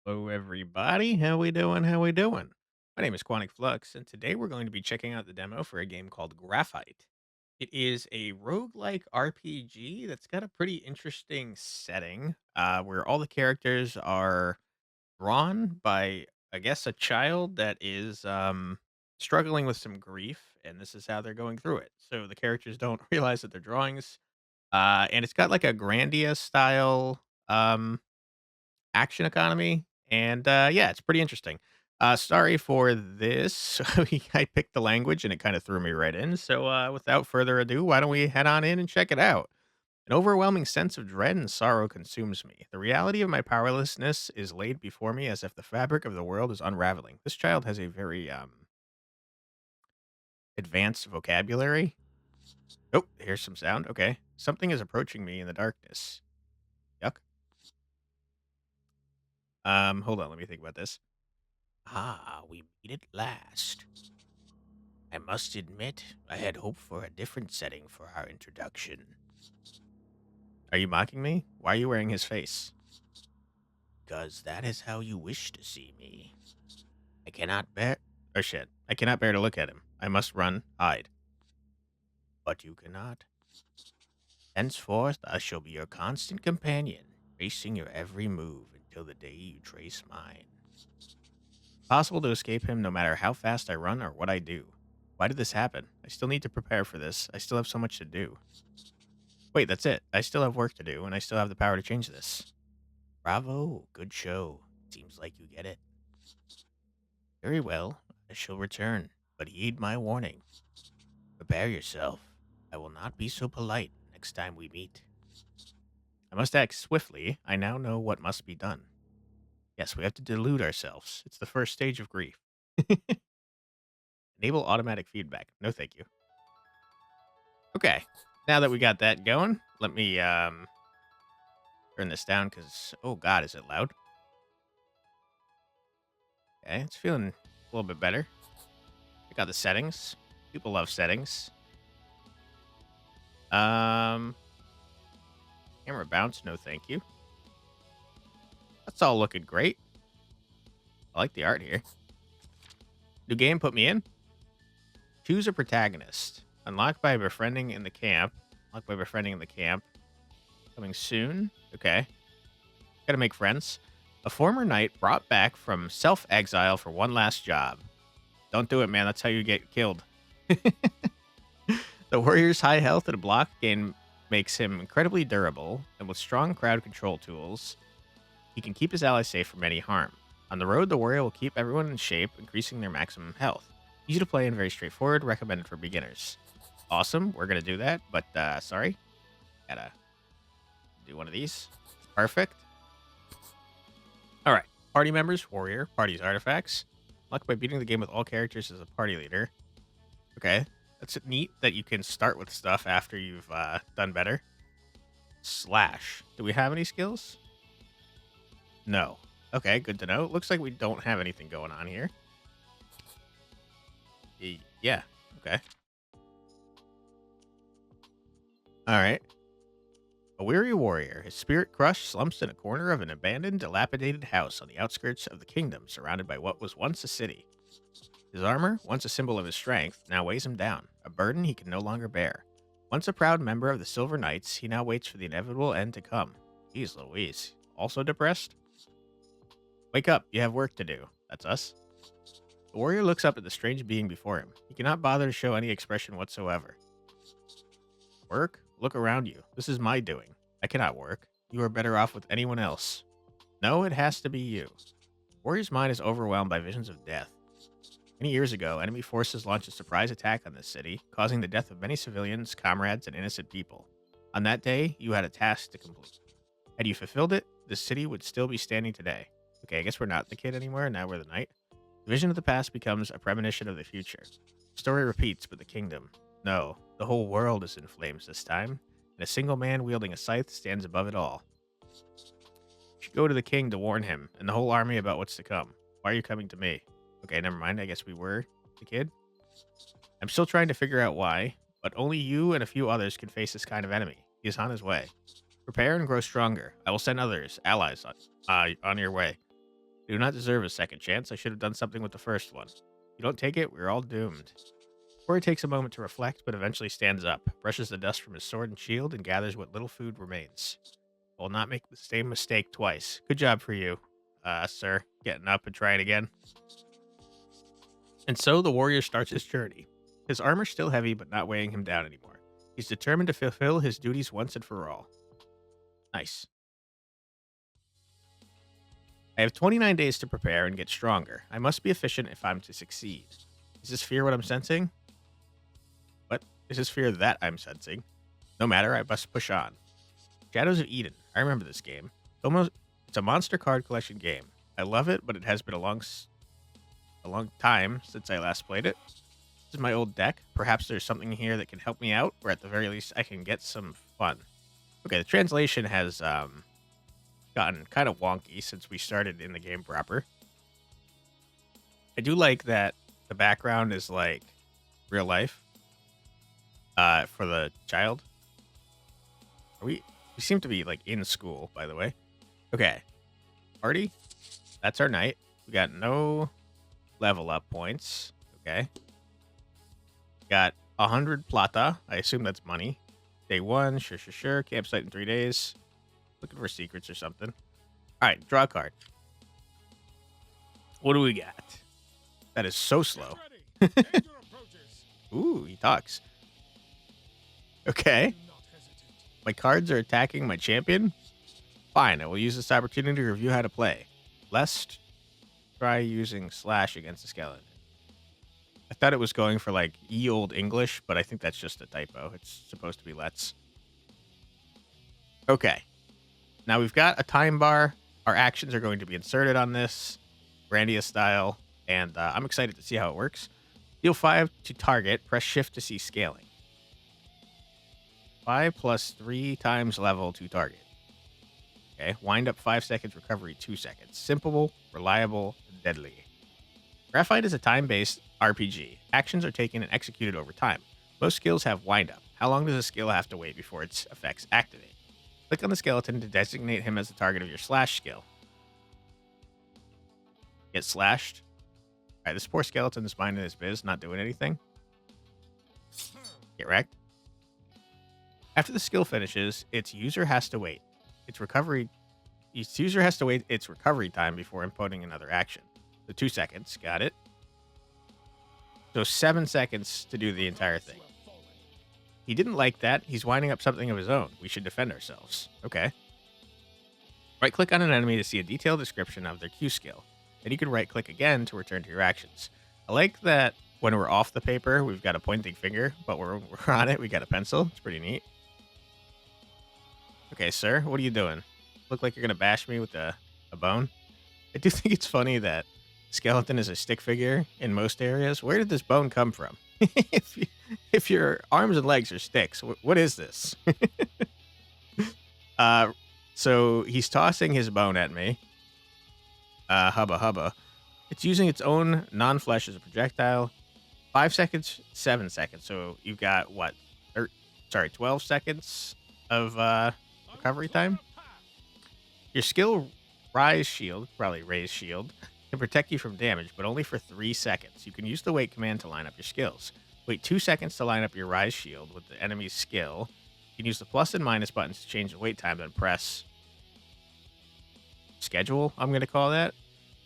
Hello, everybody. How we doing? How we doing? My name is Quanic Flux, and today we're going to be checking out the demo for a game called Graphite. It is a roguelike RPG that's got a pretty interesting setting, where all the characters are drawn by, I guess, a child that is struggling with some grief, and this is how they're going through it. So the characters don't realize that they're drawings, and it's got like a Grandia style. Action economy, and, yeah, it's pretty interesting. Sorry for this. I picked the language, and it kinda threw me right in, so, without further ado, why don't we head on in and check it out? An overwhelming sense of dread and sorrow consumes me. The reality of my powerlessness is laid before me as if the fabric of the world is unraveling. This child has a very, advanced vocabulary. Oh, here's some sound, okay. Something is approaching me in the darkness. Yuck. Hold on, let me think about this. Ah, we meet at last. I must admit, I had hoped for a different setting for our introduction. Are you mocking me? Why are you wearing his face? Because that is how you wish to see me. I cannot bear. Oh shit. I cannot bear to look at him. I must run, hide. But you cannot. Henceforth, I shall be your constant companion, tracing your every move until the day you trace mine. Possible to escape him no matter how fast I run or what I do. Why did this happen? I still need to prepare for this. I still have so much to do. Wait, that's it. I still have work to do, and I still have the power to change this. Bravo, good show. Seems like you get it. Very well, I shall return, but heed my warning. Prepare yourself. I will not be so polite next time we meet. I must act swiftly. I now know what must be done. Yes, we have to delude ourselves. It's the first stage of grief. Enable automatic feedback. No, thank you. Okay. Now that we got that going, let me turn this down because, oh God, is it loud? Okay, it's feeling a little bit better. I got the settings. People love settings. Um, Camera bounce, no thank you. That's all looking great. I like the art here. New game put me in. Choose a protagonist. Unlocked by befriending in the camp. Unlocked by befriending in the camp. Coming soon. Okay. Gotta make friends. A former knight brought back from self-exile for one last job. Don't do it, man. That's how you get killed. The warrior's high health and block gain makes him incredibly durable, and with strong crowd control tools, he can keep his allies safe from any harm. On the road, the warrior will keep everyone in shape, increasing their maximum health. Easy to play and very straightforward, recommended for beginners. Awesome, we're gonna do that, but sorry. Gotta do one of these. Perfect. Alright. Party members, warrior, party's artifacts. Luck by beating the game with all characters as a party leader. Okay. That's neat that you can start with stuff after you've done better. Slash. Do we have any skills? No. Okay, good to know. Looks like we don't have anything going on here. Yeah. Okay. All right. A weary warrior, his spirit crushed, slumps in a corner of an abandoned, dilapidated house on the outskirts of the kingdom, surrounded by what was once a city. His armor, once a symbol of his strength, now weighs him down, a burden he can no longer bear. Once a proud member of the Silver Knights, he now waits for the inevitable end to come. Jeez Louise. Also depressed? Wake up, you have work to do. That's us. The warrior looks up at the strange being before him. He cannot bother to show any expression whatsoever. Work? Look around you. This is my doing. I cannot work. You are better off with anyone else. No, it has to be you. Warrior's mind is overwhelmed by visions of death. Many years ago, enemy forces launched a surprise attack on this city, causing the death of many civilians, comrades, and innocent people. On that day, you had a task to complete. Had you fulfilled it, the city would still be standing today. Okay, I guess we're not the kid anymore, now we're the knight. The vision of the past becomes a premonition of the future. The story repeats, but the kingdom. No, the whole world is in flames this time, and a single man wielding a scythe stands above it all. You should go to the king to warn him and the whole army about what's to come. Why are you coming to me? Okay, never mind. I guess we were the kid. I'm still trying to figure out why, but only you and a few others can face this kind of enemy. He is on his way. Prepare and grow stronger. I will send others, allies, on your way. I do not deserve a second chance. I should have done something with the first one. If you don't take it, we're all doomed. Corey takes a moment to reflect, but eventually stands up, brushes the dust from his sword and shield, and gathers what little food remains. I will not make the same mistake twice. Good job for you, sir. Getting up and trying again. And so the warrior starts his journey. His armor still heavy, but not weighing him down anymore. He's determined to fulfill his duties once and for all. Nice. I have 29 days to prepare and get stronger. I must be efficient if I'm to succeed. Is this fear what I'm sensing? What? Is this fear that I'm sensing? No matter, I must push on. Shadows of Eden. I remember this game. It's a monster card collection game. I love it, but it has been a long time since I last played it. This is my old deck. Perhaps there's something here that can help me out, or at the very least, I can get some fun. Okay, the translation has gotten kind of wonky since we started in the game proper. I do like that the background is like real life for the child. We seem to be like in school, by the way. Okay, party. That's our night. We got no level up points. Okay. Got 100 plata. I assume that's money. Day 1. Sure. Campsite in 3 days. Looking for secrets or something. All right. Draw a card. What do we got? That is so slow. Ooh, he talks. Okay. My cards are attacking my champion. Fine. I will use this opportunity to review how to play. Lest try using slash against the skeleton. I thought it was going for like ye old English, but I think that's just a typo. It's supposed to be let's. Okay. Now we've got a time bar. Our actions are going to be inserted on this, Grandia style, and I'm excited to see how it works. Deal 5 to target. Press shift to see scaling. 5 plus 3 times level to target. Okay. Wind up 5 seconds, recovery 2 seconds. Simple, reliable, deadly. Graphite is a time-based RPG. Actions are taken and executed over time. Most skills have wind-up. How long does a skill have to wait before its effects activate? Click on the skeleton to designate him as the target of your slash skill. Get slashed. All right, this poor skeleton is minding his biz, not doing anything. Get wrecked. After the skill finishes, its user has to wait. Its user has to wait its recovery time before inputting another action. So 2 seconds. Got it. So 7 seconds to do the entire thing. He didn't like that. He's winding up something of his own. We should defend ourselves. Okay. Right-click on an enemy to see a detailed description of their Q skill. Then you can right-click again to return to your actions. I like that when we're off the paper, we've got a pointing finger, but when we're on it, we got a pencil. It's pretty neat. Okay, sir, what are you doing? Look like you're going to bash me with a bone? I do think it's funny that skeleton is a stick figure in most areas. Where did this bone come from? if your arms and legs are sticks, what is this? So he's tossing his bone at me. Hubba. It's using its own non-flesh as a projectile. 5 seconds, 7 seconds. So you've got what? 12 seconds of recovery time. Your skill Rise Shield, probably Raise Shield, can protect you from damage, but only for 3 seconds. You can use the wait command to line up your skills. Wait 2 seconds to line up your Rise Shield with the enemy's skill. You can use the plus and minus buttons to change the wait time, then press schedule, I'm going to call that.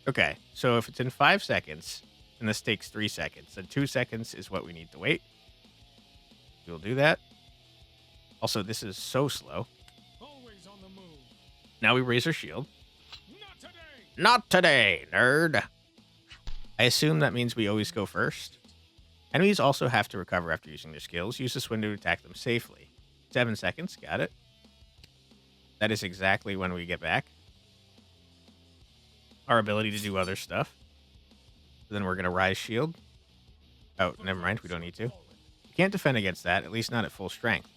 Okay, so if it's in 5 seconds, and this takes 3 seconds, then 2 seconds is what we need to wait. We'll do that. Also, this is so slow. Always on the move. Now we raise our shield. Not today. Not today, nerd. I assume that means we always go first. Enemies also have to recover after using their skills. Use this window to attack them safely. 7 seconds. Got it. That is exactly when we get back. Our ability to do other stuff. Then we're going to rise shield. Oh, never mind. We don't need to. We can't defend against that, at least not at full strength.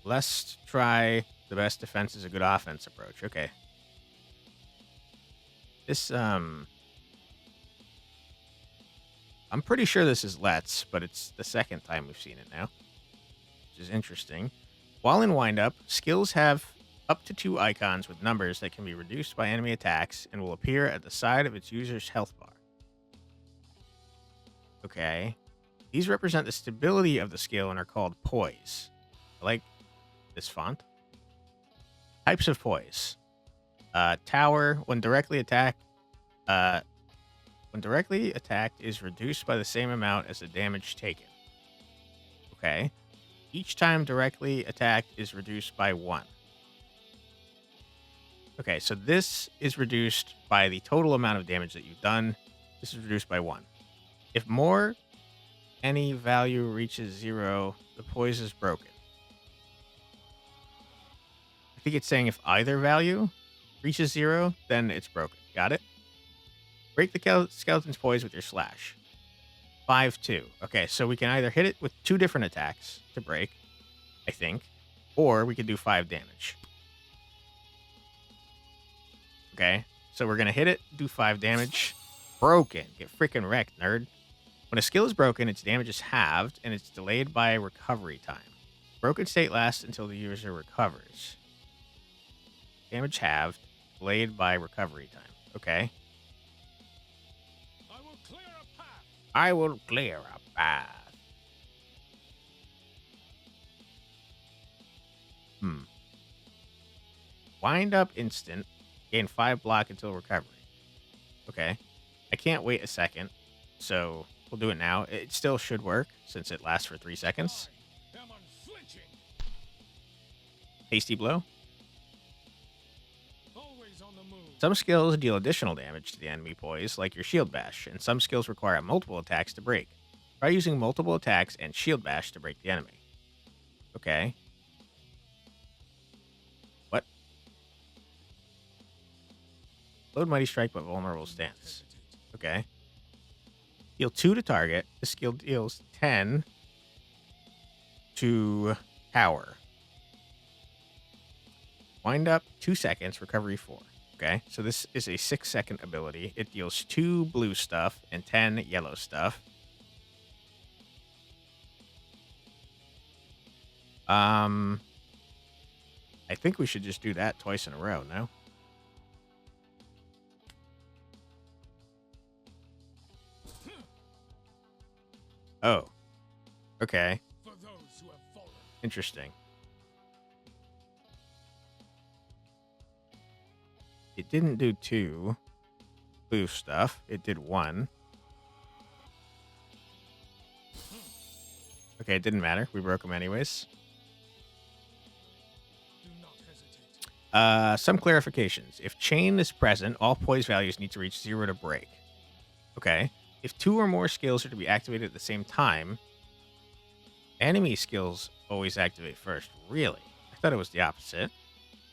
Let's try the best defense is a good offense approach. Okay. This, I'm pretty sure this is Let's, but it's the second time we've seen it now, which is interesting. While in windup, skills have up to 2 icons with numbers that can be reduced by enemy attacks and will appear at the side of its user's health bar. Okay. These represent the stability of the skill and are called poise. I like this font. Types of poise. Tower, when directly attacked, is reduced by the same amount as the damage taken. Okay. Each time directly attacked is reduced by 1. Okay, so this is reduced by the total amount of damage that you've done. This is reduced by 1. If more any value reaches 0, the poise is broken. I think it's saying if either value reaches 0, then it's broken. Got it? Break the skeleton's poise with your slash. 5-2. Okay, so we can either hit it with 2 different attacks to break, I think, or we could do 5 damage. Okay, so we're going to hit it, do 5 damage. Broken. Get freaking wrecked, nerd. When a skill is broken, its damage is halved, and it's delayed by recovery time. Broken state lasts until the user recovers. Damage halved, delayed by recovery time. Okay. I will clear a path. I will clear a path. Wind up instant. Gain 5 block until recovery. Okay. I can't wait a second, so we'll do it now. It still should work since it lasts for 3 seconds. I am unflinching. Hasty blow. Always on the move. Some skills deal additional damage to the enemy poise, like your shield bash, and some skills require multiple attacks to break. Try using multiple attacks and shield bash to break the enemy. Okay. What? Load Mighty Strike but vulnerable stance. Okay. Deal 2 to target. This skill deals 10 to tower. Wind up 2 seconds, recovery 4. Okay, so this is a 6-second ability. It deals 2 blue stuff and 10 yellow stuff. I think we should just do that twice in a row, no? Oh. Okay. For those who have fallen. Interesting. It didn't do 2 blue stuff. It did 1. Okay, it didn't matter. We broke them anyways. Do not hesitate. Some clarifications. If chain is present, all poise values need to reach 0 to break. Okay. If 2 or more skills are to be activated at the same time, enemy skills always activate first. Really? I thought it was the opposite.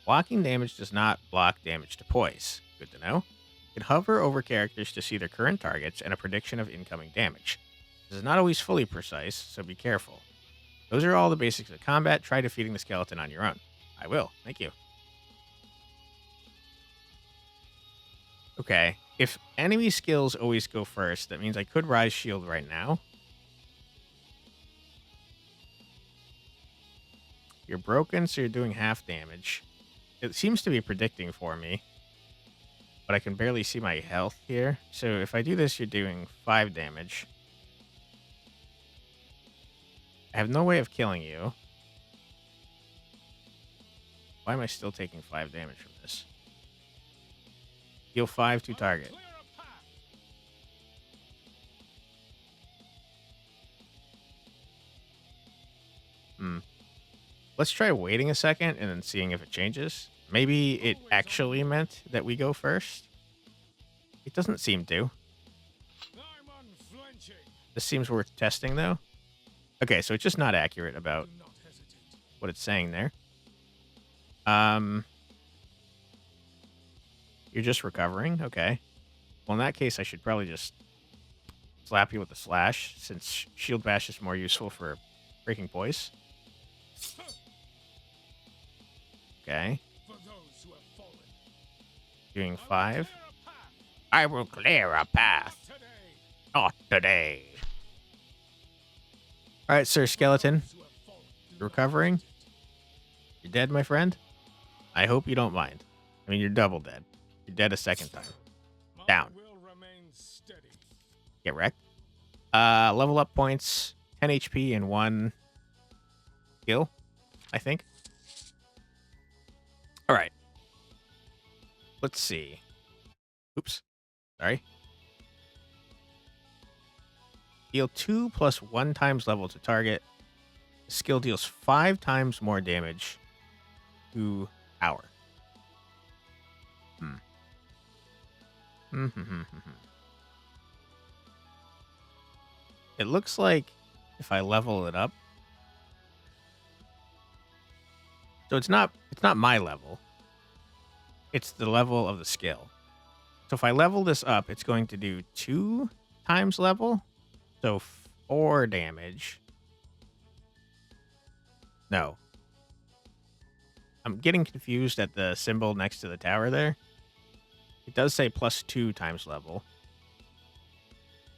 Blocking damage does not block damage to poise. Good to know. You can hover over characters to see their current targets and a prediction of incoming damage. This is not always fully precise, so be careful. Those are all the basics of combat. Try defeating the skeleton on your own. I will. Thank you. Okay. If enemy skills always go first, that means I could rise shield right now. You're broken, so you're doing half damage. It seems to be predicting for me, but I can barely see my health here. So if I do this, you're doing 5 damage. I have no way of killing you. Why am I still taking 5 damage from this? Deal 5 to target. Clear a path. Let's try waiting a second and then seeing if it changes. Maybe it actually meant that we go first. It doesn't seem to. I'm unflinching. This seems worth testing, though. Okay, so it's just not accurate about Do not hesitate. what it's saying there. You're just recovering? Okay. Well, in that case, I should probably just slap you with the slash, since shield bash is more useful for breaking poise. Okay. For those who have fallen. Doing I 5. will clear a path. I will clear a path. Today. Not today. All right, Sir Skeleton. Those who have fallen. Do You not recovering? hesitate. You dead, my friend? I hope you don't mind. I mean, you're double dead. You're dead a second time. My Down. will remain steady. Get wrecked. Level up points, 10 HP and 1 skill, I think. All right. Let's see. Oops. Sorry. Deal 2 plus 1 times level to target. The skill deals 5 times more damage to power. It looks like if I level it up. So it's not my level. It's the level of the skill. So if I level this up, it's going to do 2 times level. So 4 damage. No. I'm getting confused at the symbol next to the tower there. It does say plus 2 times level.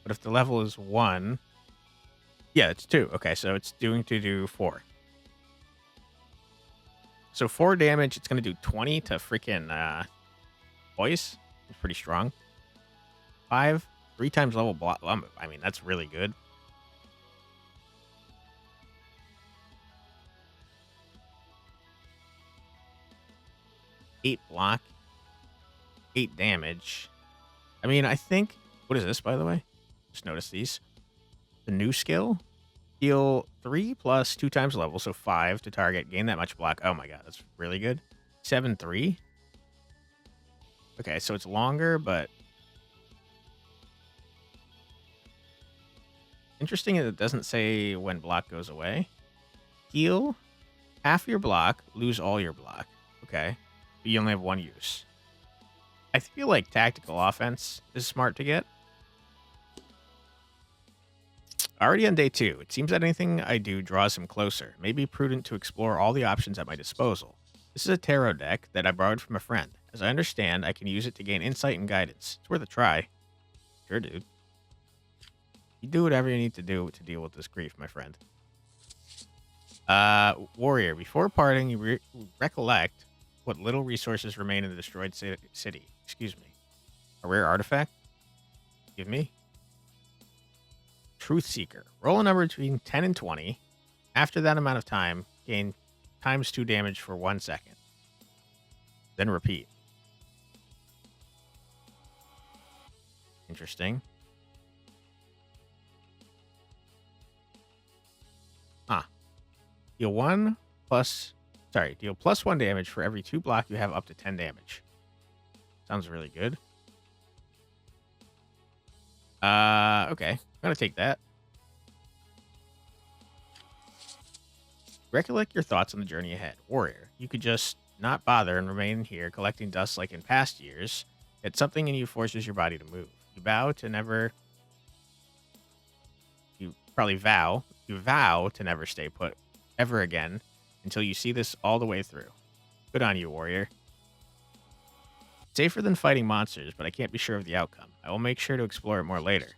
But if the level is 1... Yeah, it's 2. Okay, so it's doing to do 4. So 4 damage, it's going to do 20 to freaking voice. It's pretty strong. 5, 3 times level block. I mean, that's really good. Eight block. 8 damage. I mean, I think... What is this, by the way? Just notice these. The new skill. Deal 3 plus 2 times level, so 5 to target. Gain that much block. Oh my god, that's really good. 7-3. Okay, so it's longer, but... Interesting that it doesn't say when block goes away. Heal half your block, lose all your block. Okay. But you only have 1 use. I feel like tactical offense is smart to get. Already on day 2, it seems that anything I do draws him closer. It may be prudent to explore all the options at my disposal. This is a tarot deck that I borrowed from a friend. As I understand, I can use it to gain insight and guidance. It's worth a try. Sure, dude. You do whatever you need to do to deal with this grief, my friend. Warrior, before parting, you recollect what little resources remain in the destroyed city. Excuse me. A rare artifact? Give me. Truth Seeker. Roll a number between 10 and 20. After that amount of time, gain times 2 damage for 1 second. Then repeat. Interesting. Deal plus 1 damage for every 2 block you have up to 10 damage. Sounds really good. Okay. I'm gonna take that. Recollect your thoughts on the journey ahead. Warrior, you could just not bother and remain here collecting dust like in past years. Yet something in you forces your body to move. You vow to never stay put ever again until you see this all the way through. Good on you, warrior. Safer than fighting monsters, but I can't be sure of the outcome. I will make sure to explore it more later.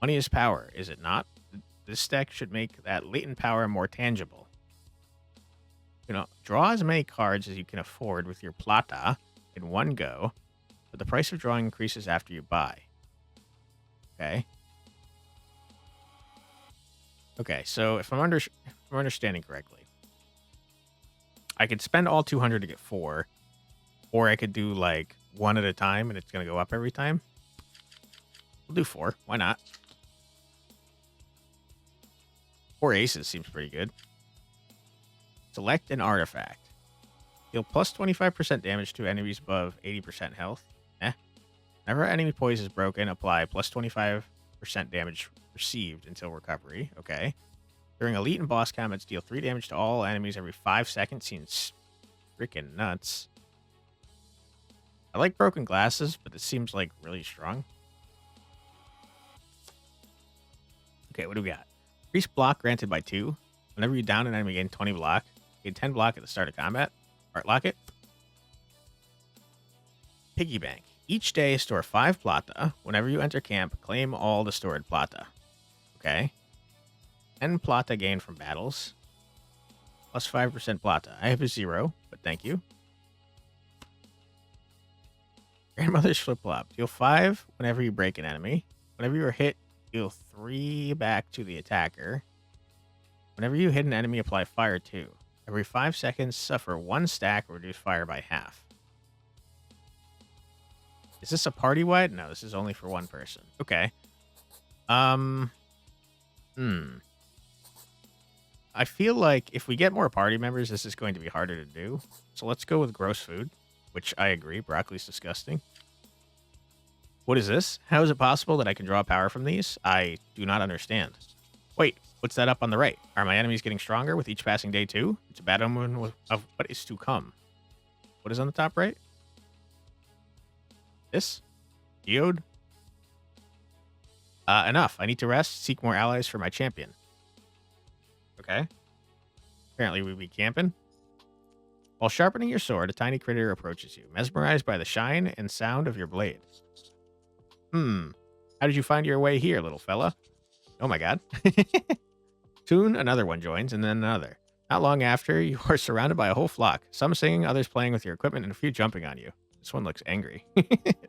Money is power, is it not? This deck should make that latent power more tangible. You know, draw as many cards as you can afford with your plata in one go, but the price of drawing increases after you buy. Okay. Okay, so if I'm understanding correctly, I could spend all 200 to get 4, or I could do like 1 at a time and it's going to go up every time. We'll do 4. Why not? 4 aces seems pretty good. Select an artifact. Deal plus 25% damage to enemies above 80% health. Whenever enemy poise is broken, apply plus 25% damage received until recovery. Okay. During elite and boss combats, deal 3 damage to all enemies every 5 seconds. Seems freaking nuts. I like broken glasses, but this seems like really strong. Okay, what do we got? Increase block granted by 2. Whenever you down an enemy, gain 20 block. Gain 10 block at the start of combat. Art locket. Piggy bank. Each day, store 5 plata. Whenever you enter camp, claim all the stored plata. Okay. 10 plata gained from battles. Plus 5% plata. I have a 0, but thank you. Grandmother's flip-flop. Deal 5 whenever you break an enemy. Whenever you are hit, deal 3 back to the attacker. Whenever you hit an enemy, apply fire 2. Every 5 seconds, suffer 1 stack or reduce fire by half. Is this a party-wide? No, this is only for one person. Okay. I feel like if we get more party members, this is going to be harder to do. So let's go with gross food, which I agree. Broccoli's disgusting. What is this? How is it possible that I can draw power from these? I do not understand. Wait, what's that up on the right? Are my enemies getting stronger with each passing day too? It's a bad omen of what is to come. What is on the top right? This? Geode? Enough. I need to rest. Seek more allies for my champion. Okay. Apparently we be camping. While sharpening your sword, a tiny critter approaches you, mesmerized by the shine and sound of your blade. How did you find your way here, little fella? Oh my god. Soon another one joins, and then another. Not long after, you are surrounded by a whole flock. Some singing, others playing with your equipment, and a few jumping on you. This one looks angry.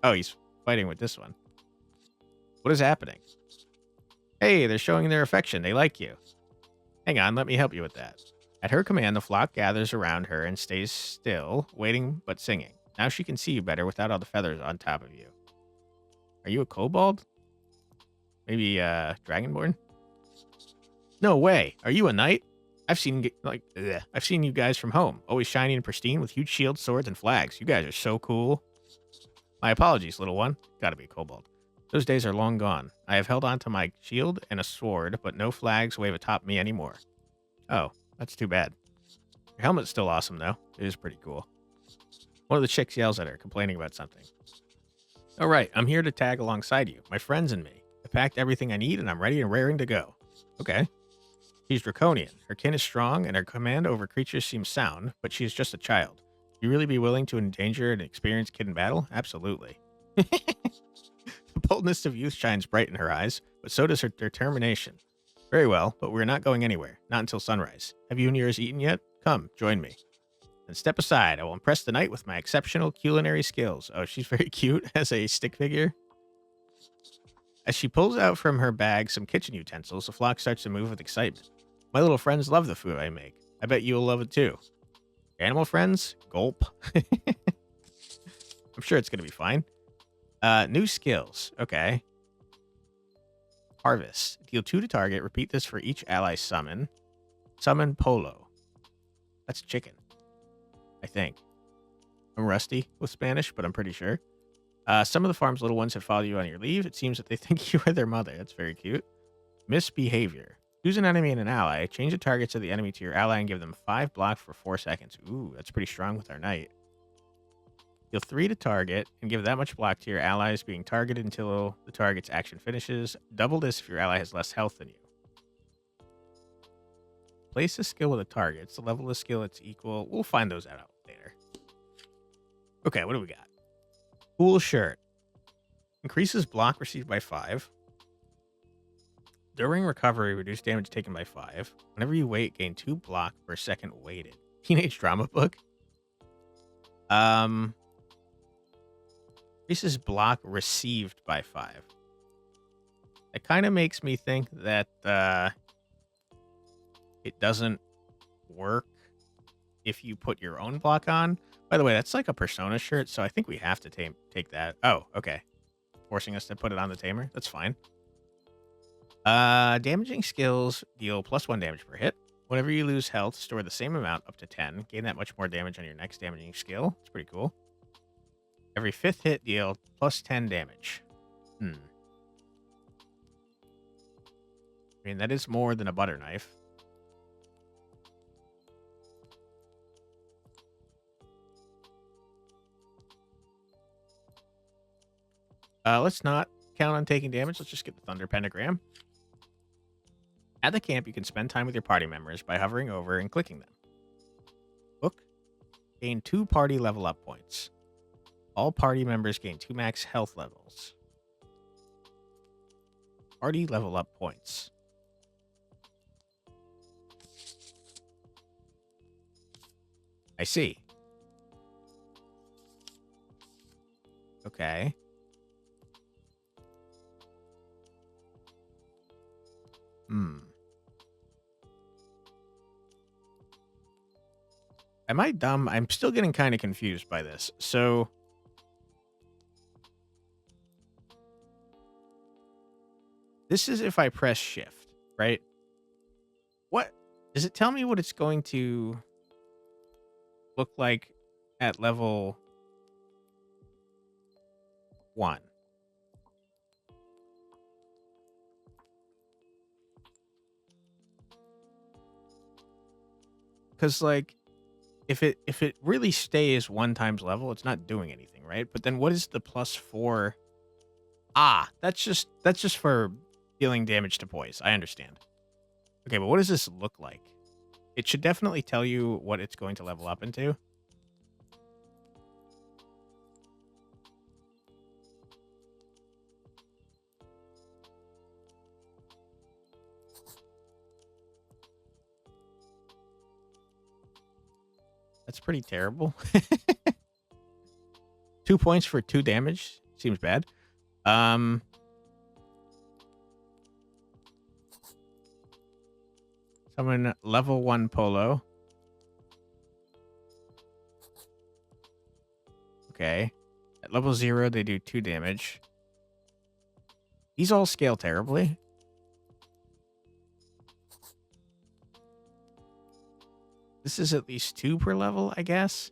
Oh, he's fighting with this one. What is happening? Hey, they're showing their affection. They like you. Hang on, let me help you with that. At her command, the flock gathers around her and stays still, waiting but singing. Now she can see you better without all the feathers on top of you. Are you a kobold? Maybe dragonborn? No way. Are you a knight? I've seen you guys from home, always shiny and pristine with huge shields, swords, and flags. You guys are so cool. My apologies, little one. Gotta be a kobold. Those days are long gone. I have held on to my shield and a sword, but no flags wave atop me anymore. Oh, that's too bad. Your helmet's still awesome, though. It is pretty cool. One of the chicks yells at her, complaining about something. All right, I'm here to tag alongside you, my friends and me. I packed everything I need, and I'm ready and raring to go. Okay. She's draconian. Her kin is strong, and her command over creatures seems sound, but she is just a child. You really be willing to endanger an experienced kid in battle? Absolutely. The boldness of youth shines bright in her eyes, but so does her determination. Very well, but we're not going anywhere. Not until sunrise. Have you and yours eaten yet? Come, join me. Then step aside. I will impress the knight with my exceptional culinary skills. Oh, she's very cute as a stick figure. As she pulls out from her bag some kitchen utensils, the flock starts to move with excitement. My little friends love the food I make. I bet you'll love it too. Animal friends? Gulp. I'm sure it's going to be fine. New skills. Okay. Harvest. Deal 2 to target. Repeat this for each ally summon. Summon Polo. That's chicken. I think. I'm rusty with Spanish, but I'm pretty sure. Some of the farm's little ones have followed you on your leave. It seems that they think you are their mother. That's very cute. Misbehavior. Choose an enemy and an ally. Change the targets of the enemy to your ally and give them 5 block for 4 seconds. Ooh, that's pretty strong with our knight. Deal 3 to target and give that much block to your allies being targeted until the target's action finishes. Double this if your ally has less health than you. Place a skill with a target. It's the level of skill it's equal. We'll find those out later. Okay, what do we got? Cool shirt. Increases block received by 5. During recovery, reduce damage taken by 5. Whenever you wait, gain 2 block per second waited. Teenage drama book. Increases block received by 5. That kind of makes me think that it doesn't work if you put your own block on. By the way, that's like a Persona shirt, so I think we have to take that. Oh, okay. Forcing us to put it on the Tamer. That's fine. Damaging skills deal +1 damage per hit. Whenever you lose health, store the same amount up to 10. Gain that much more damage on your next damaging skill. It's pretty cool. Every 5th hit deal +10 damage. I mean, that is more than a butter knife. Let's not count on taking damage. Let's just get the Thunder Pentagram. At the camp, you can spend time with your party members by hovering over and clicking them. Book. Gain 2 party level up points. All party members gain 2 max health levels. Party level up points. I see. Okay. Am I dumb? I'm still getting kind of confused by this. So this is if I press shift, right? What does it tell me what it's going to look like at level 1? Cuz like if it really stays 1 times level, it's not doing anything, right? But then what is the +4? Ah, that's just for dealing damage to poise. I understand. Okay, but what does this look like? It should definitely tell you what it's going to level up into. That's pretty terrible. 2 points for 2 damage seems bad. Summon level 1 Polo. Okay. At level 0, they do 2 damage. These all scale terribly. This is at least 2 per level, I guess.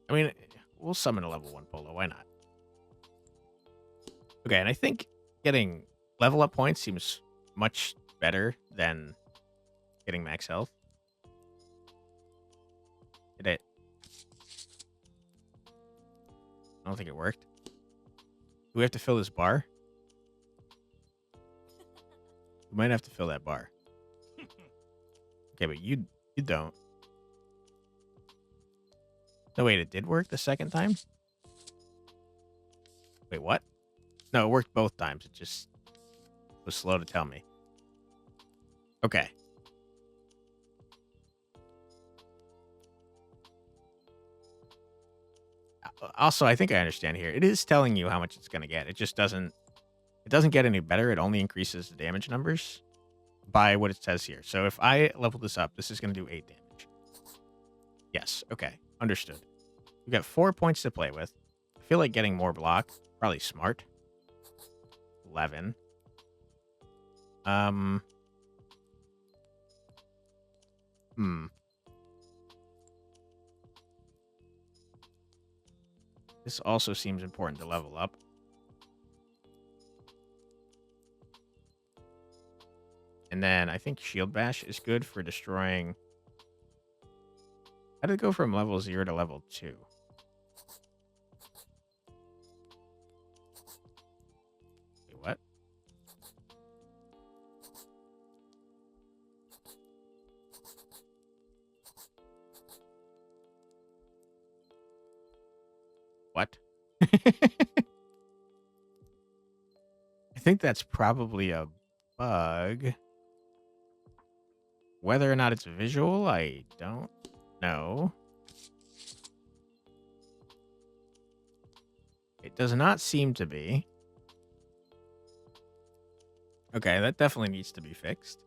I mean, we'll summon a level 1 Polo. Why not? Okay, and I think getting level up points seems much better than getting max health. Did it? I don't think it worked. Do we have to fill this bar? We might have to fill that bar. Okay, but you don't. No, wait, it did work the second time? Wait, what? No, it worked both times. It just was slow to tell me. Okay. Also, I think I understand here. It is telling you how much it's going to get. It just doesn't get any better. It only increases the damage numbers by what it says here. So if I level this up, this is going to do 8 damage. Yes. Okay. Understood. We've got 4 points to play with. I feel like getting more block. Probably smart. 11. This also seems important to level up. And then I think Shield Bash is good for destroying... How did it go from level 0 to level 2? Wait, what? What? I think that's probably a bug. Whether or not it's visual, I don't know. It does not seem to be. Okay, that definitely needs to be fixed.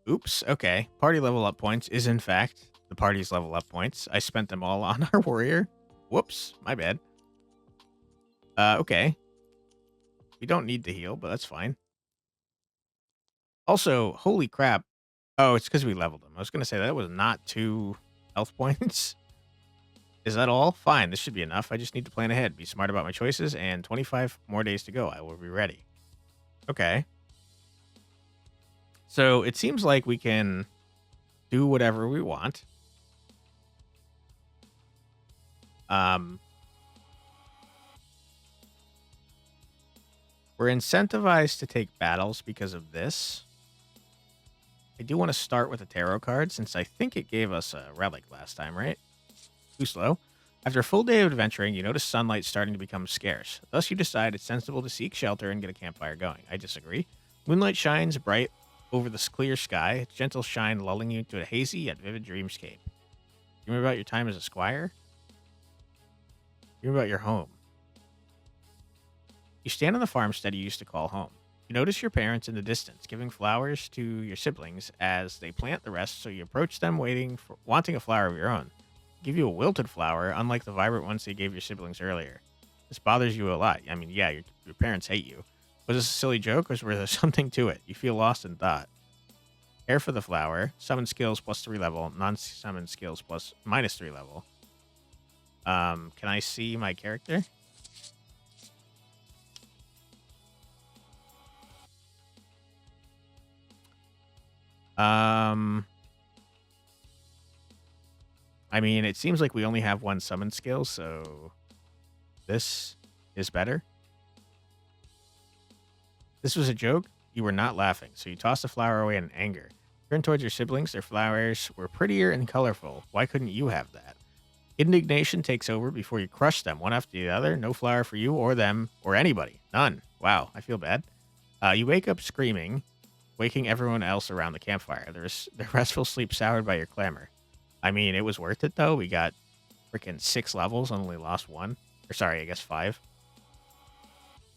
Oops, okay. Party level up points is in fact the party's level up points. I spent them all on our warrior. Whoops, my bad. Okay. We don't need to heal, but that's fine. Also, holy crap. Oh, it's because we leveled them. I was going to say that was not 2 health points. Is that all? Fine, this should be enough. I just need to plan ahead, be smart about my choices, and 25 more days to go. I will be ready. Okay. So it seems like we can do whatever we want. We're incentivized to take battles because of this. I do want to start with a tarot card since I think it gave us a relic last time, right? Too slow. After a full day of adventuring, you notice sunlight starting to become scarce. Thus, you decide it's sensible to seek shelter and get a campfire going. I disagree. Moonlight shines bright over the clear sky, its gentle shine lulling you into a hazy yet vivid dreamscape. You remember about your time as a squire? Dream about your home. You stand on the farmstead you used to call home. You notice your parents in the distance, giving flowers to your siblings as they plant the rest, so you approach them wanting a flower of your own. They give you a wilted flower, unlike the vibrant ones they gave your siblings earlier. This bothers you a lot. I mean, yeah, your parents hate you. Was this a silly joke, or was there something to it? You feel lost in thought. Care for the flower. Summon skills plus 3 level. Non-summon skills plus -3 level. Can I see my character? I mean, it seems like we only have one summon skill, so this is better. This was a joke. You were not laughing, so you tossed the flower away in anger. Turn towards your siblings. Their flowers were prettier and colorful. Why couldn't you have that? Indignation takes over before you crush them one after the other. No flower for you or them or anybody. None. Wow, I feel bad. You wake up screaming, waking everyone else around the campfire. The restful sleep soured by your clamor. I mean, it was worth it, though. We got freaking 6 levels, only lost 1. Or sorry, I guess 5.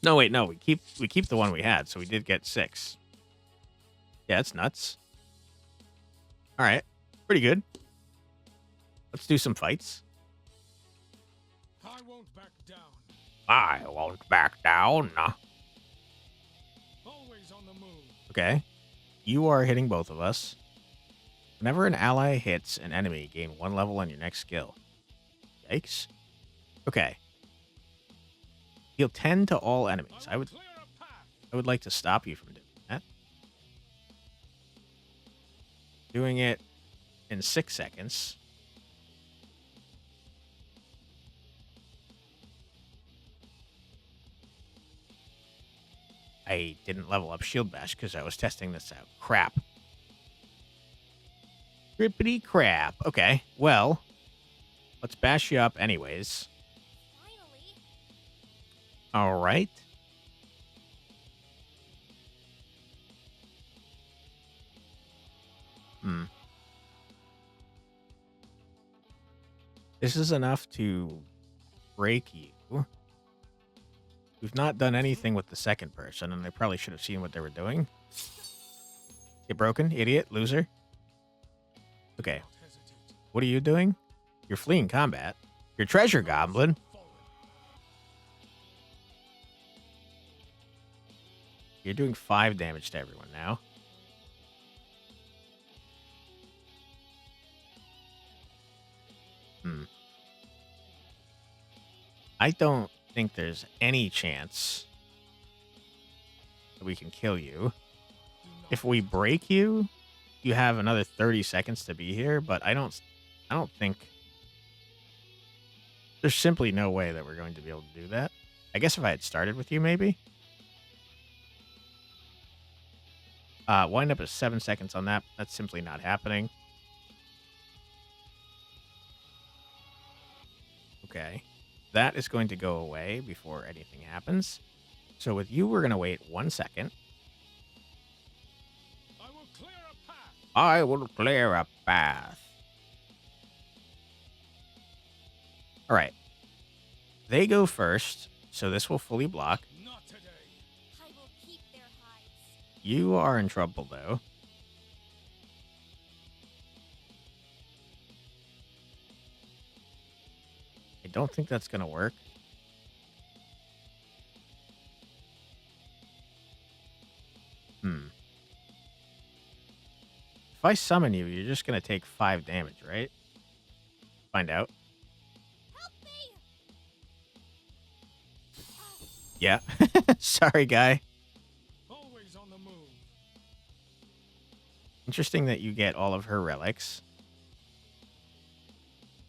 No, wait, no. We keep the one we had, so we did get 6. Yeah, it's nuts. All right. Pretty good. Let's do some fights. I won't back down. I won't back down. Always on the move. Okay. You are hitting both of us. Whenever an ally hits an enemy, gain 1 level on your next skill. Yikes. Okay. Deal 10 to all enemies. I would like to stop you from doing that. Doing it in 6 seconds. I didn't level up Shield Bash because I was testing this out. Crap. Crippity crap. Okay, well, let's bash you up anyways. Finally. All right. This is enough to break you. We've not done anything with the second person, and they probably should have seen what they were doing. Get broken, idiot, loser. Okay. Not hesitate. What are you doing? You're fleeing combat. You're treasure goblin. Fallen. You're doing 5 damage to everyone now. I don't think there's any chance that we can kill you. If we break you, you have another 30 seconds to be here, but I don't think there's simply no way that we're going to be able to do that. I guess if I had started with you, maybe. Wind up at 7 seconds on that. That's simply not happening. Okay. That is going to go away before anything happens. So with you, we're going to wait 1 second. I will clear a path. I will clear a path. All right. They go first, so this will fully block. Not today. I will keep their hides. You are in trouble, though. I don't think that's going to work. If I summon you, you're just going to take 5 damage, right? Find out. Help me! Yeah. Sorry, guy. Always on the move. Interesting that you get all of her relics.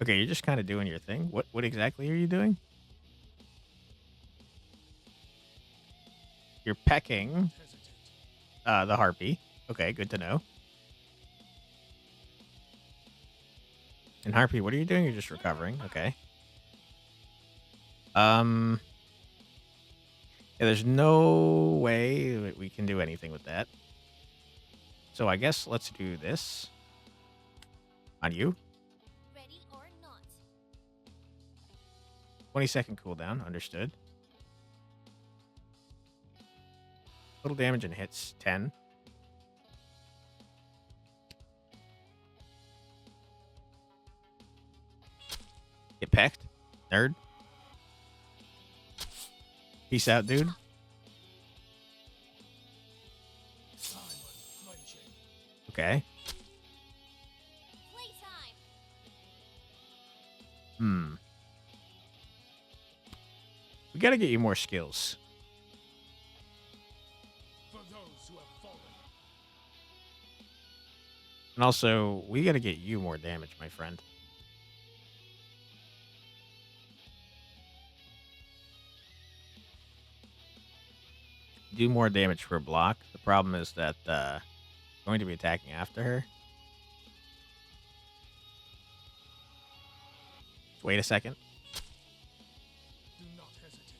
Okay, you're just kind of doing your thing. What exactly are you doing? You're pecking Hesitate. the harpy. Okay, good to know. And harpy, what are you doing? You're just recovering. Okay. Yeah, there's no way that we can do anything with that. So I guess let's do this on you. Ready or not. 20-second cooldown. Understood. Total damage and hits 10. Get pecked. Nerd. Peace out, dude. I'm unflinching. Okay. Playtime. We gotta get you more skills. For those who have fallen. And also, we gotta get you more damage, my friend. Do more damage per block. The problem is that going to be attacking after her. Wait a second. Do not hesitate.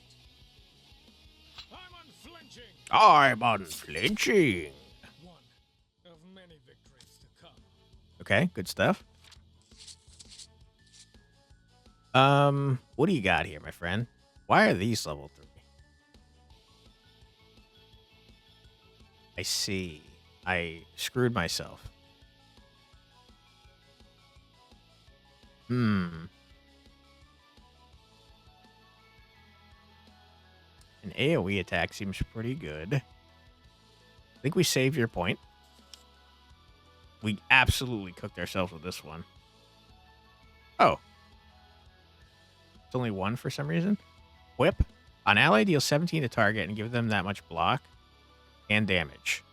I'm unflinching. I'm unflinching. One of many victories to come. Okay, good stuff. What do you got here, my friend? Why are these level 3? I see. I screwed myself. An AoE attack seems pretty good. I think we saved your point. We absolutely cooked ourselves with this one. Oh. It's only one for some reason. Whip. An ally deals 17 to target and give them that much block and damage.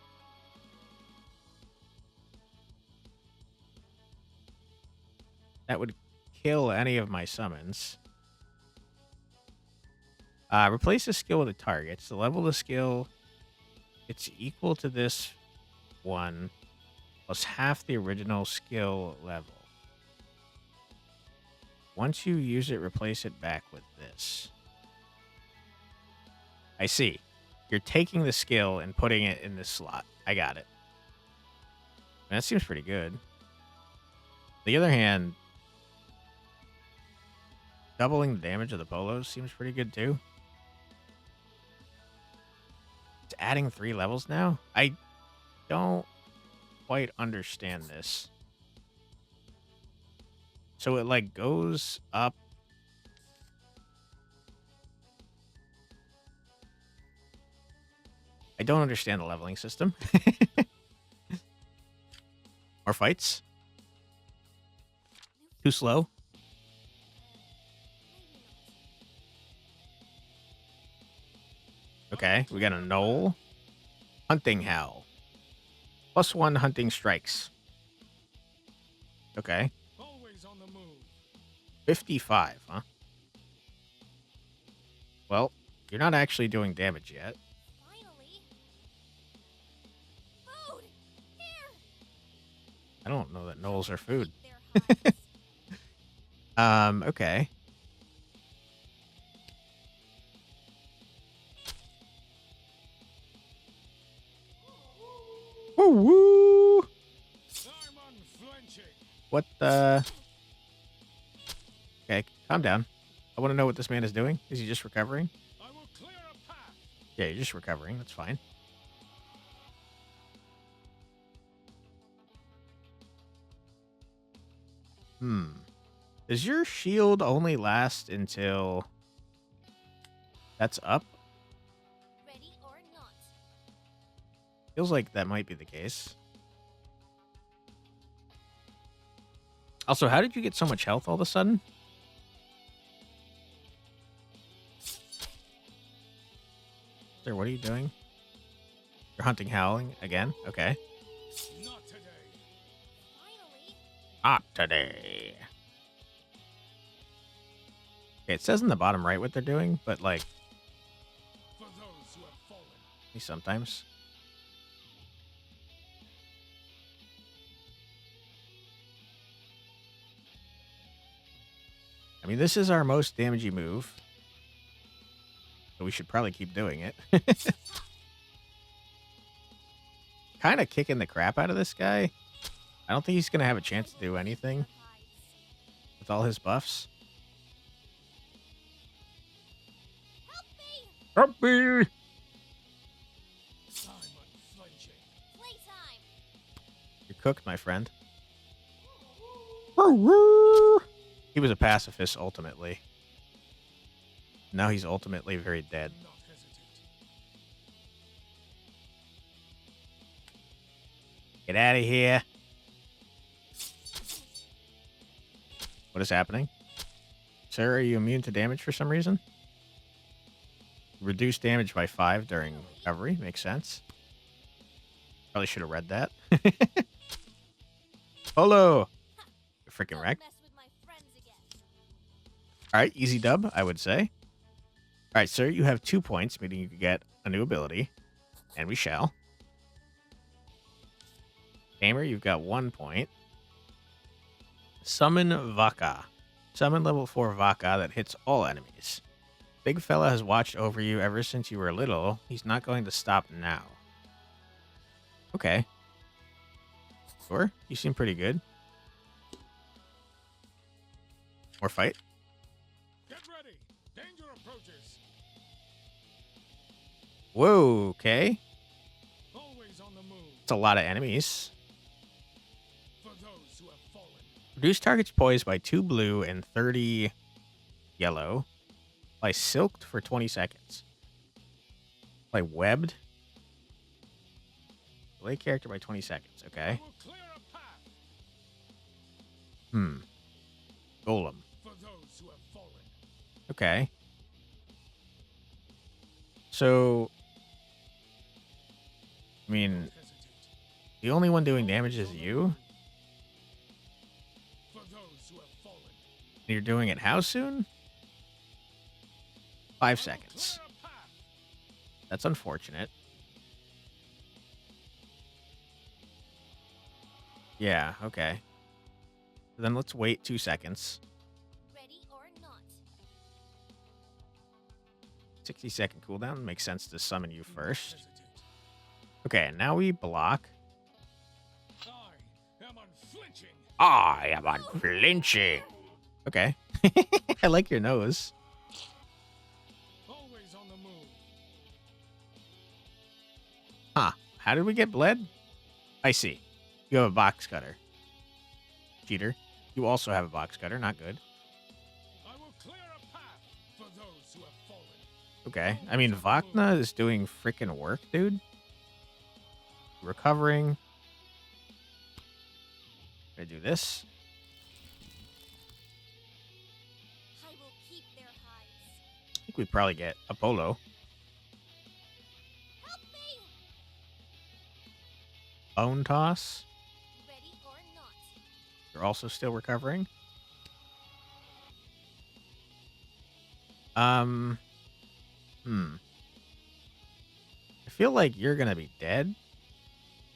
That would kill any of my summons. Replace the skill with a target. So level the skill. It's equal to this one plus half the original skill level. Once you use it, replace it back with this. I see. You're taking the skill and putting it in this slot. I got it. That seems pretty good. On the other hand, doubling the damage of the polos seems pretty good too. It's adding 3 levels now? I don't quite understand this. So it like goes up. I don't understand the leveling system. More fights? Too slow? Okay, we got a knoll. Hunting howl. +1 hunting strikes. Okay. Always on the move. 55, huh? Well, you're not actually doing damage yet. Finally. Food. Here. I don't know that knolls are food. Keep their hides. Okay. Woo woo! I'm unflinching. What the? Okay, calm down. I want to know what this man is doing. Is he just recovering? I will clear a path. Yeah, you're just recovering. That's fine. Does your shield only last until that's up? Ready or not. Feels like that might be the case. Also, how did you get so much health all of a sudden? Sir, what are you doing? You're hunting howling again? Okay. Not today. Finally. Not today. Okay, it says in the bottom right what they're doing, but like, For those who have fallen. sometimes. I mean, this is our most damagey move. So we should probably keep doing it. Kind of kicking the crap out of this guy. I don't think he's going to have a chance to do anything Hides. with all his buffs. Grumpy! I'm unflinching. Playtime. You're cooked, my friend. Ooh. He was a pacifist, ultimately. Now he's ultimately very dead. Do not hesitate. Get out of here. What is happening? Sir, are you immune to damage for some reason? Reduce damage by 5 during recovery. Makes sense. Probably should have read that. Polo! You're freaking Don't wrecked. mess with my friends again. Alright, easy dub, I would say. Alright, sir, you have 2 points, meaning you can get a new ability. And we shall. Tamer, you've got 1 point. Summon Vaka. Summon level 4 Vaka that hits all enemies. Big fella has watched over you ever since you were little. He's not going to stop now. Okay. Sure, you seem pretty good. More fight? Get ready. Danger approaches. Whoa, okay. Always on the move. It's a lot of enemies. For those who have fallen. Reduce target's poise by 2 blue and 30 yellow. Apply silked for 20 seconds. Apply webbed. Delay character by 20 seconds. Okay. I will clear a path. Golem. For those who have fallen. Okay. So, I mean, Don't hesitate. the only one doing damage is you? For those who have fallen. And you're doing it how soon? 5 I will seconds. clear a path. That's unfortunate. Yeah, okay. Then let's wait 2 seconds. Ready or not. 60-second cooldown. Makes sense to summon you Do not first. hesitate. Okay, now we block. I am unflinching. I am unflinching. Okay. I like your nose. Always on the move. Huh. How did we get bled? I see. You have a box cutter. Cheater. You also have a box cutter. Not good. I will clear a path for those who have fallen. Okay. I mean, Vakna is doing freaking work, dude. Recovering. Gonna do this. I will keep their hides. I think we probably get Apollo. Help me. Bone toss. Ready or not. You're also still recovering. I feel like you're gonna be dead.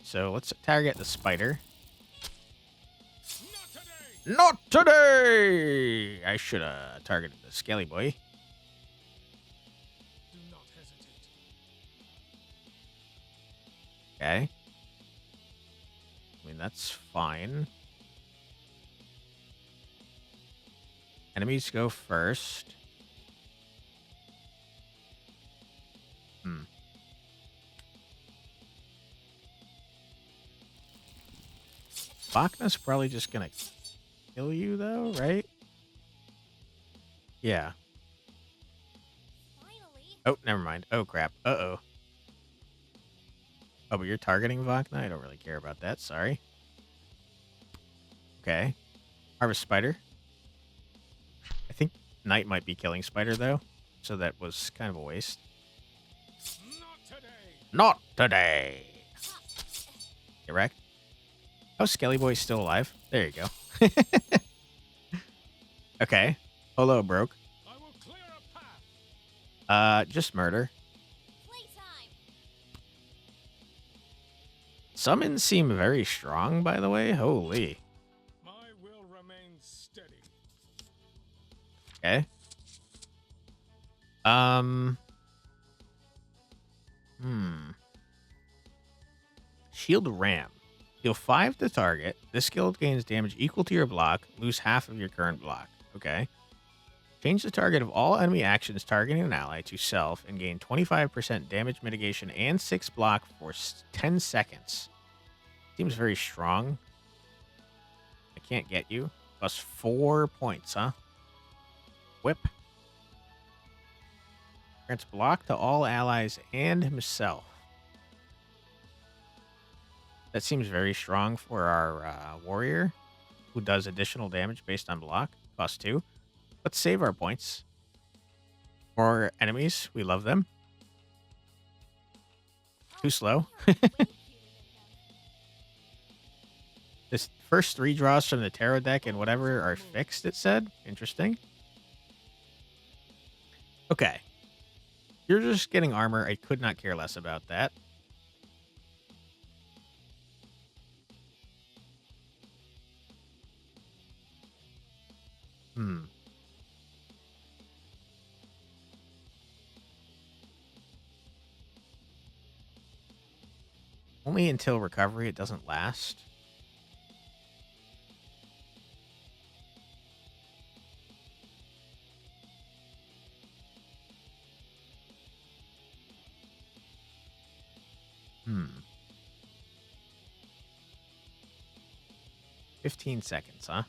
So let's target the spider. Not today. Not today! I should have targeted the scaly boy. Do not hesitate. Okay. I mean, that's fine. Enemies go first. Vakna's probably just gonna kill you, though, right? Yeah. Finally. Oh, never mind. Oh, crap. Uh-oh. Oh, but you're targeting Vakna? I don't really care about that. Sorry. Okay. Harvest Spider. I think Knight might be killing Spider, though. So that was kind of a waste. Not today. Not today! Get wrecked. Oh, Skelly Boy's still alive. There you go. Okay. Polo broke. I will clear a path. Just murder. Playtime. Summons seem very strong, by the way. Holy. My will remain steady. Okay. Shield Ram. Deal 5 to target. This skill gains damage equal to your block. Lose half of your current block. Okay. Change the target of all enemy actions targeting an ally to self and gain 25% damage mitigation and 6 block for 10 seconds. Seems very strong. I can't get you. Plus 4 points, huh? Whip. Grants block to all allies and himself. That seems very strong for our warrior, who does additional damage based on block. Cost 2. Let's save our points. More enemies. We love them. Too slow. This first 3 draws from the tarot deck and whatever are fixed, it said. Interesting. Okay. You're just getting armor. I could not care less about that. Only until recovery. It doesn't last. Hmm. 15 seconds, huh?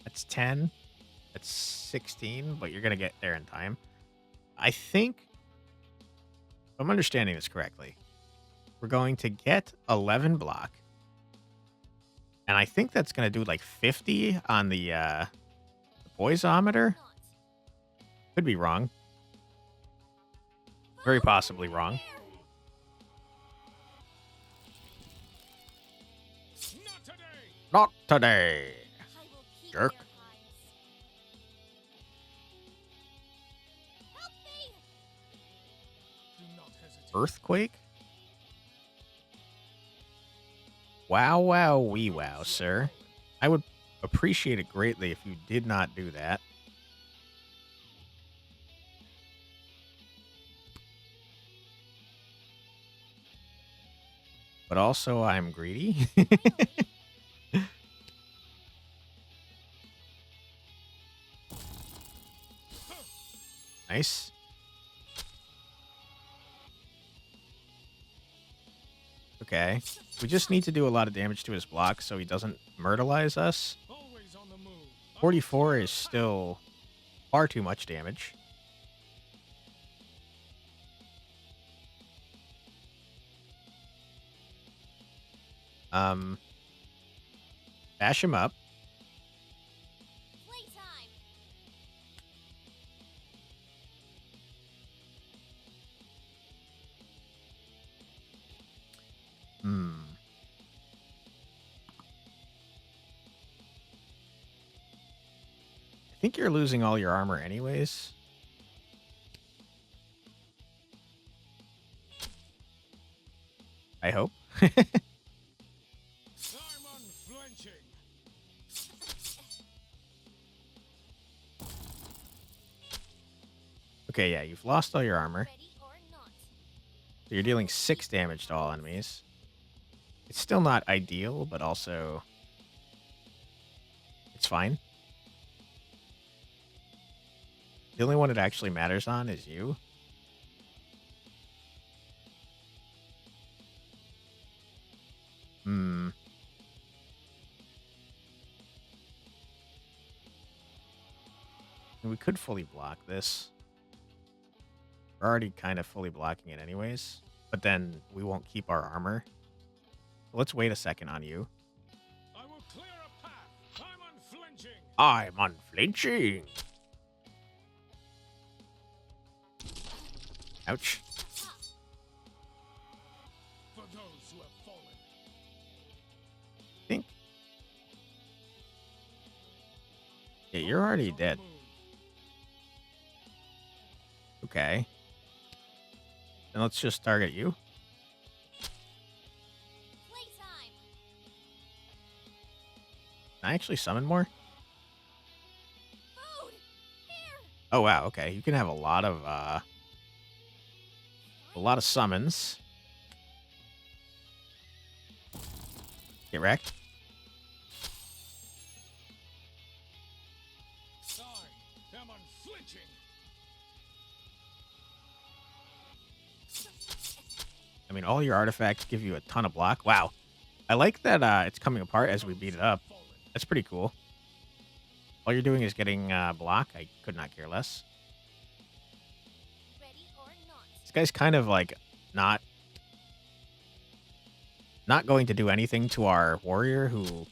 That's 10. That's 16, but you're going to get there in time. I think, if I'm understanding this correctly, we're going to get 11 block. And I think that's going to do like 50 on the poisometer. Could be wrong. Very possibly wrong. Not today. Not today. I will keep Jerk. their hides. Help me! Do not hesitate. Earthquake? Wow, wow, wee wow, sir. I would appreciate it greatly if you did not do that. But also, I'm greedy. Nice. Okay. We just need to do a lot of damage to his block so he doesn't myrtleize us. Always on the move. 44 is still far too much damage. Bash him up. Playtime. I think you're losing all your armor anyways. I hope. I'm unflinching. Okay, yeah, you've lost all your armor. Ready or not. So you're dealing 6 damage to all enemies. It's still not ideal, but also it's fine. The only one it actually matters on is you. We could fully block this. We're already kind of fully blocking it anyways. But then we won't keep our armor. So let's wait a second on you. I will clear a path. I'm unflinching. I'm unflinching. Ouch. For those who have fallen. Think. Yeah, you're already Always on the dead. move. Okay. Then let's just target you. Playtime. Can I actually summon more? Food. Here. Oh wow, okay. You can have a lot of summons. Get wrecked. I am unflinching. I mean, all your artifacts give you a ton of block. Wow. I like that it's coming apart as we beat it up. That's pretty cool. All you're doing is getting block. I could not care less. Ready or not. This guy's kind of like not going to do anything to our warrior, who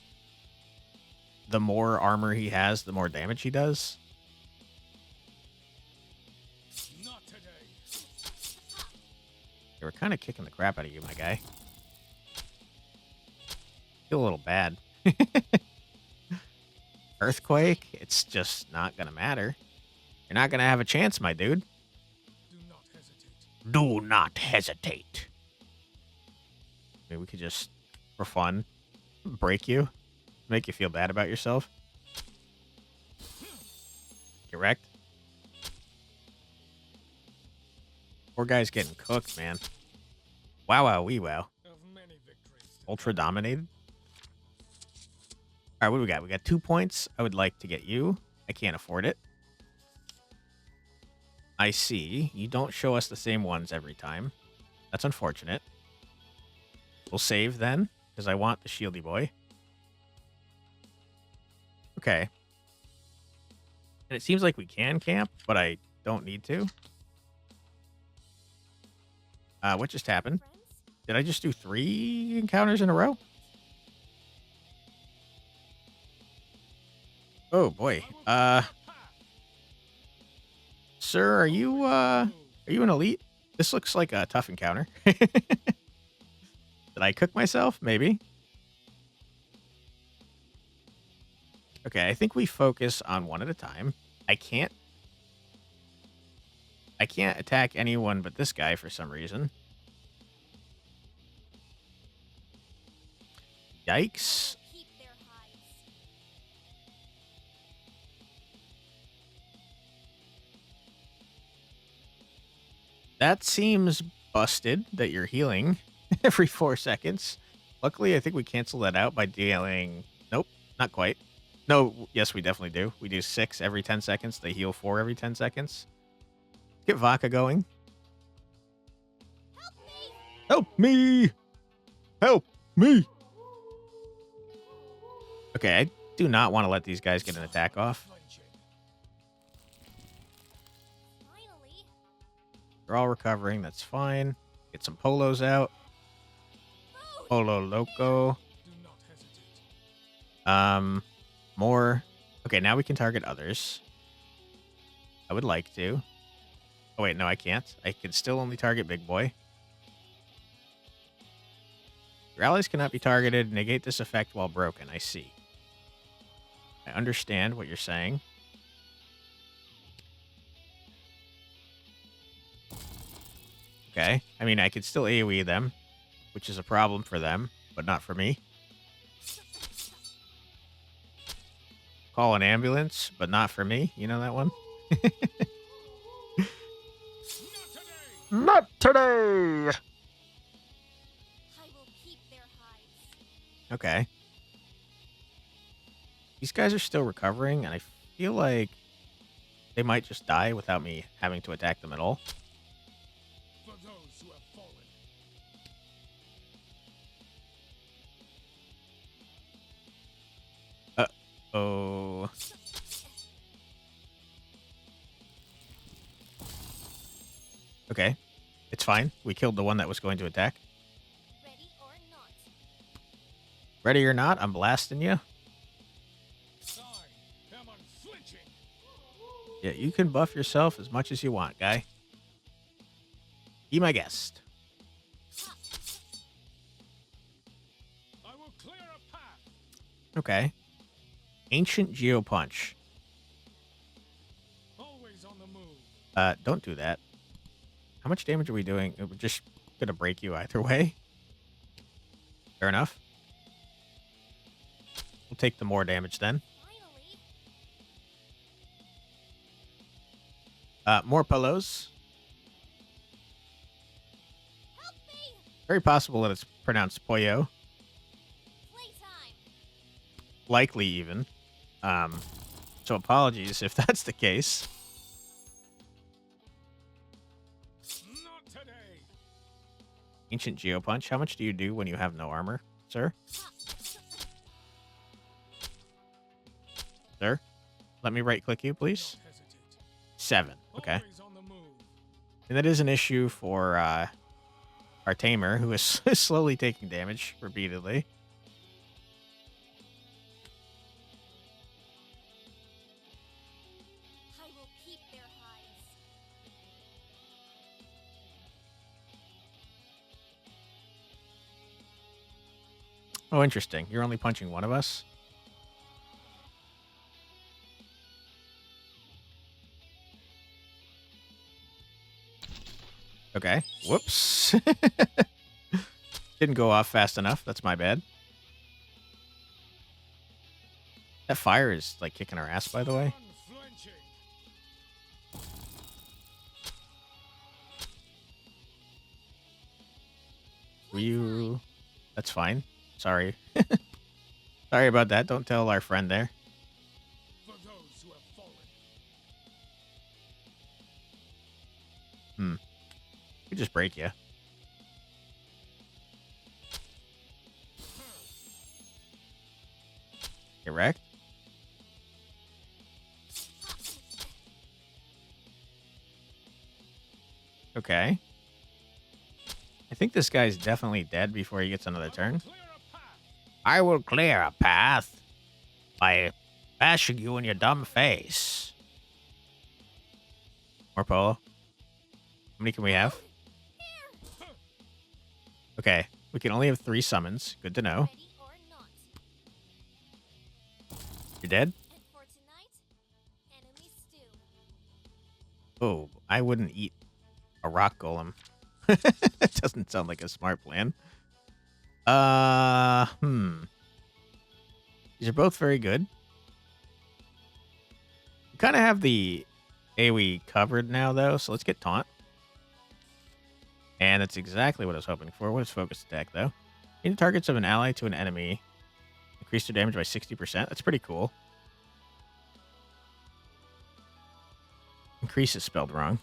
the more armor he has, the more damage he does. Not today. They were kind of kicking the crap out of you, my guy. Feel a little bad. Earthquake, it's just not going to matter. You're not going to have a chance, my dude. Do not hesitate. Do not hesitate. Maybe we could just, for fun, break you. Make you feel bad about yourself. Correct? Poor guy's getting cooked, man. Wow, wow, wee wow. Of many victories. Ultra dominated. All right, what do we got? We got 2 points. I would like to get you. I can't afford it. I see. You don't show us the same ones every time. That's unfortunate. We'll save then, because I want the shieldy boy. Okay. And it seems like we can camp, but I don't need to. What just happened? Friends? Did I just do 3 encounters in a row? Oh boy. Sir, are you an elite? This looks like a tough encounter. Did I cook myself? Maybe. Okay, I think we focus on one at a time. I can't attack anyone but this guy for some reason. Yikes. Keep their hides. That seems busted that you're healing every 4 seconds. Luckily, I think we cancel that out by dealing... Nope, not quite. No, yes, we definitely do. We do 6 every 10 seconds. They heal 4 every 10 seconds. Get Vodka going. Help me! Help me! Help me! Okay, I do not want to let these guys get an attack off. Finally. They're all recovering. That's fine. Get some polos out. Food. Polo Loco. Do not hesitate. More. Okay, now we can target others. I would like to. Oh, wait, no, I can't. I can still only target Big Boy. Your allies cannot be targeted. Negate this effect while broken. I see. I understand what you're saying. Okay. I mean, I could still AoE them, which is a problem for them, but not for me. Call an ambulance, but not for me. You know that one? Not today. Not today! I will keep their hides. Okay. These guys are still recovering, and I feel like they might just die without me having to attack them at all. For those who have fallen. Oh. Okay. It's fine. We killed the one that was going to attack. Ready or not. Ready or not, I'm blasting you. I am unflinching. Yeah, you can buff yourself as much as you want, guy. Be my guest. I will clear a path. Okay. Ancient Geopunch. Always on the move. Don't do that. How much damage are we doing? We're just gonna break you either way. Fair enough. We'll take the more damage then. Finally. More pillows. Help me! Very possible that it's pronounced Poyo. Playtime. Likely even. So apologies if that's the case. Not today. Ancient Geopunch. How much do you do when you have no armor, sir? Sir? Let me right-click you, please. Don't hesitate. 7. Okay. Always on the move. And that is an issue for our Tamer, who is slowly taking damage repeatedly. I will keep their hides. Oh, interesting. You're only punching one of us? Okay. Whoops. Didn't go off fast enough. That's my bad. That fire is, like, kicking our ass, by the way. Unflinching. Were you... That's fine. Sorry. Sorry about that. Don't tell our friend there. For those who have fallen. We just break you. Get wrecked. Okay. I think this guy's definitely dead before he gets another turn. Clear a path. I will clear a path by bashing you in your dumb face. More Polo. How many can we have? Okay. We can only have 3 summons. Good to know. Ready or not. You're dead? And for tonight, enemy stew. Oh, I wouldn't eat a rock golem. That doesn't sound like a smart plan. These are both very good. We kind of have the AoE covered now, though, so let's get Taunt. And that's exactly what I was hoping for. What is Focus Attack, though? Any targets of an ally to an enemy. Increase their damage by 60%. That's pretty cool. Increase is spelled wrong.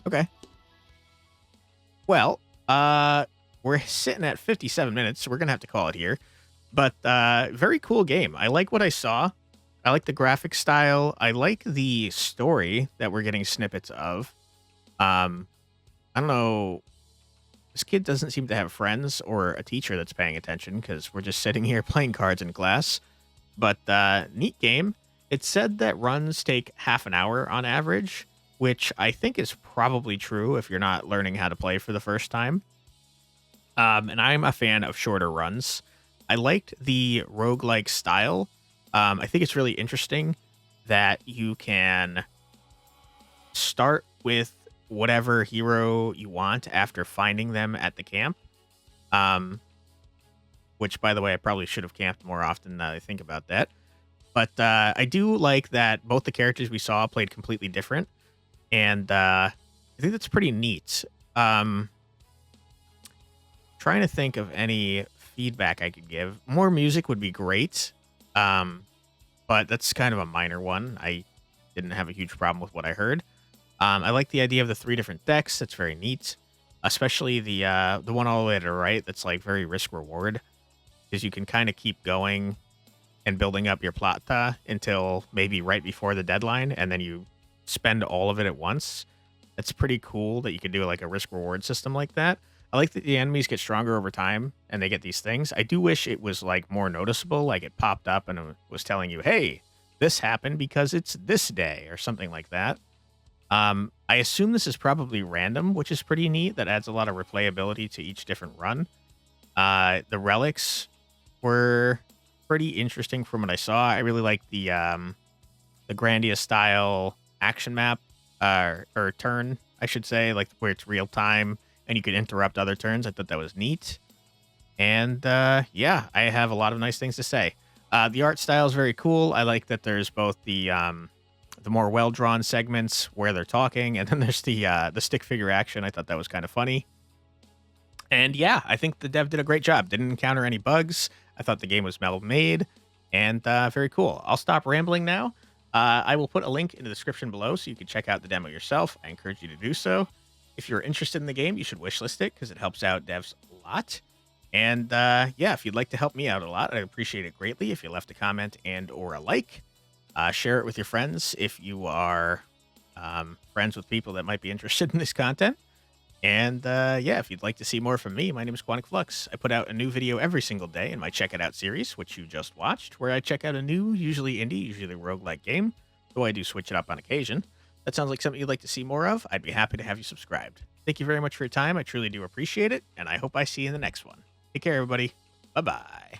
Okay. Well, we're sitting at 57 minutes, so we're going to have to call it here. But very cool game. I like what I saw. I like the graphic style. I like the story that we're getting snippets of. I don't know. This kid doesn't seem to have friends or a teacher that's paying attention because we're just sitting here playing cards in class. But neat game. It said that runs take half an hour on average, which I think is probably true if you're not learning how to play for the first time. And I'm a fan of shorter runs. I liked the roguelike style. I think it's really interesting that you can start with whatever hero you want after finding them at the camp. Which, by the way, I probably should have camped more often now that I think about that. But I do like that both the characters we saw played completely different. And I think that's pretty neat. Trying to think of any feedback I could give. More music would be great. But that's kind of a minor one. I didn't have a huge problem with what I heard. I like the idea of the 3 different decks. That's very neat. Especially the one all the way to the right that's like very risk-reward. Because you can kind of keep going and building up your plata until maybe right before the deadline. And then you spend all of it at once. That's pretty cool that you could do like a risk-reward system like that. I like that the enemies get stronger over time and they get these things. I do wish it was like more noticeable, like it popped up and it was telling you, hey, this happened because it's this day or something like that. I assume this is probably random, which is pretty neat. That adds a lot of replayability to each different run. The relics were pretty interesting from what I saw. I really like the Grandia style action map or turn, I should say, like where it's real time and you could interrupt other turns. I thought that was neat. And yeah, I have a lot of nice things to say. The art style is very cool. I like that there's both the more well-drawn segments where they're talking, and then there's the stick figure action. I thought that was kind of funny. And yeah, I think the dev did a great job. Didn't encounter any bugs. I thought the game was well made and very cool. I'll stop rambling now. I will put a link in the description below so you can check out the demo yourself. I encourage you to do so. If you're interested in the game, you should wishlist it because it helps out devs a lot. And yeah, if you'd like to help me out a lot, I'd appreciate it greatly if you left a comment and or a like. Share it with your friends if you are friends with people that might be interested in this content. And yeah, if you'd like to see more from me, my name is Quantic Flux. I put out a new video every single day in my Check It Out series, which you just watched, where I check out a new, usually indie, usually roguelike game, though I do switch it up on occasion. That sounds like something you'd like to see more of. I'd be happy to have you subscribed. Thank you very much for your time. I truly do appreciate it, and I hope I see you in the next one. Take care, everybody. Bye-bye.